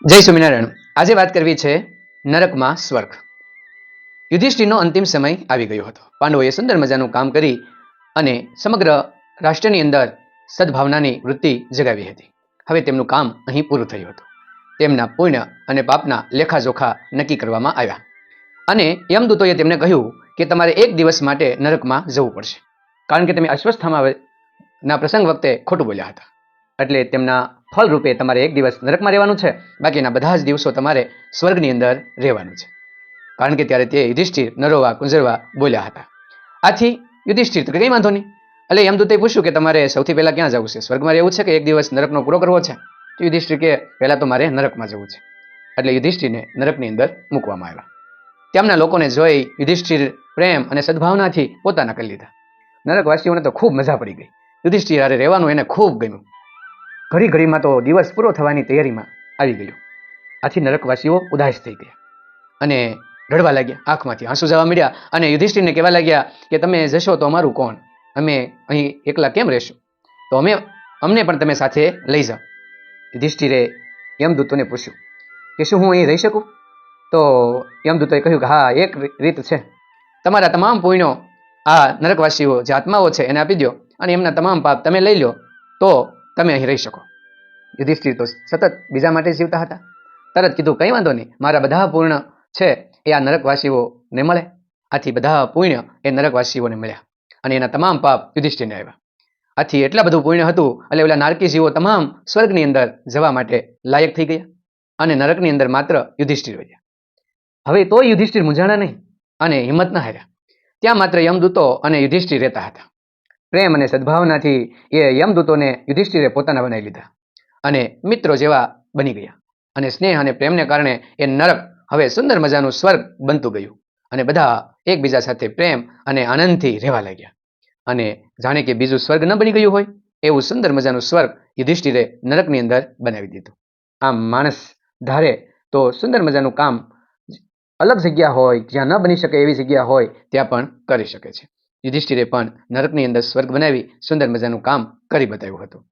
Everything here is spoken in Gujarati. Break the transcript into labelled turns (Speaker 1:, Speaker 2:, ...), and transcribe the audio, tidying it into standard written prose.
Speaker 1: જય સ્વામિનારાયણ. આજે વાત કરવી છે નરકમાં સ્વર્ગ. યુધિષ્ઠિરનો અંતિમ સમય આવી ગયો હતો. પાંડવોએ સુંદર મજાનું કામ કરી અને સમગ્ર રાષ્ટ્રની અંદર સદભાવનાની વૃત્તિ જગાવી હતી. હવે તેમનું કામ અહીં પૂરું થયું હતું. તેમના પુણ્ય અને પાપના લેખાજોખા નક્કી કરવામાં આવ્યા અને યમદૂતોએ તેમને કહ્યું કે તમારે એક દિવસ માટે નરકમાં જવું પડશે, કારણ કે તમે અશ્વસ્થામાના પ્રસંગ વખતે ખોટું બોલ્યા હતા. એટલે તેમના ફળ રૂપે તમારે એક દિવસ નરકમાં રહેવાનું છે, બાકીના બધા જ દિવસો તમારે સ્વર્ગની અંદર રહેવાનું છે. કારણ કે ત્યારે તે યુધિષ્ઠિર નરોવા કુંજરવા બોલ્યા હતા. આથી યુધિષ્ઠિર તો કંઈ વાંધો નહીં. એટલે યમદૂતે પૂછ્યું કે તમારે સૌથી પહેલા ક્યાં જવું છે, સ્વર્ગમાં રહેવું છે કે એક દિવસ નરકનો પૂરો કરવો છે? તો યુધિષ્ઠિર કે પહેલા તો મારે નરકમાં જવું છે. એટલે યુધિષ્ઠિરને નરકની અંદર મૂકવામાં આવ્યા. તેમના લોકોને જોઈ યુધિષ્ઠિર પ્રેમ અને સદભાવનાથી પોતાના કરી લીધા. નરકવાસીઓને તો ખૂબ મજા પડી ગઈ. યુધિષ્ઠિર હારે રહેવાનું એને ખૂબ ગમ્યું. ઘડી ઘડીમાં તો દિવસ પૂરો થવાની તૈયારીમાં આવી ગયો. આથી નરકવાસીઓ ઉદાસ થઈ ગયા અને રડવા લાગ્યા, આંખમાંથી આંસુ જવા મળ્યા અને યુધિષ્ઠિરને કહેવા લાગ્યા કે તમે જશો તો અમારું કોણ? અમે અહીં એકલા કેમ રહેશું? તો અમને પણ તમે સાથે લઈ જાઓ. યુધિષ્ઠિરે યમદૂતોને પૂછ્યું કે શું હું અહીં રહી શકું? તો યમદૂતોએ કહ્યું કે હા, એક રીત છે. તમારા તમામ પુણ્યો આ નરકવાસીઓ જે આત્માઓ છે એને આપી દો અને એમના તમામ પાપ તમે લઈ લો તો તમે અહીં રહી શકો. યુધિષ્ઠિર તો સતત બીજા માટે જીવતા હતા. તરત કીધું કંઈ વાંધો નહીં, મારા બધા પૂર્ણ છે એ આ નરકવાસીઓને મળે. આથી બધા પુણ્ય એ નરકવાસીઓને મળ્યા અને એના તમામ પાપ યુધિષ્ઠિરને આવ્યા. આથી એટલા બધું પુણ્ય હતું એટલે ઓલા નારકી જીવો તમામ સ્વર્ગની અંદર જવા માટે લાયક થઈ ગયા અને નરકની અંદર માત્ર યુધિષ્ઠિર રહ્યા. હવે તો યુધિષ્ઠિર મૂંઝાણા નહીં અને હિંમત ન હાર્યા. ત્યાં માત્ર યમદૂતો અને યુધિષ્ઠિર રહેતા હતા. પ્રેમ અને સદભાવનાથી એ યમદૂતોને યુધિષ્ઠિરે પોતાના બનાવી લીધા અને મિત્રો જેવા બની ગયા અને સ્નેહ અને પ્રેમને કારણે એ નરક હવે સુંદર મજાનું સ્વર્ગ બનતું ગયું અને બધા એકબીજા સાથે પ્રેમ અને આનંદથી રહેવા લાગ્યા અને જાણે કે બીજું સ્વર્ગ ન બની ગયું હોય એવું સુંદર મજાનું સ્વર્ગ યુધિષ્ઠિરે નરકની અંદર બનાવી દીધું. આમ માણસ ધારે તો સુંદર મજાનું કામ અલગ જગ્યા હોય, જ્યાં ન બની શકે એવી જગ્યા હોય ત્યાં પણ કરી શકે છે. યુધિષ્ઠિરે પણ નરકની અંદર સ્વર્ગ બનાવી સુંદર મજાનું કામ કરી બતાવ્યું હતું.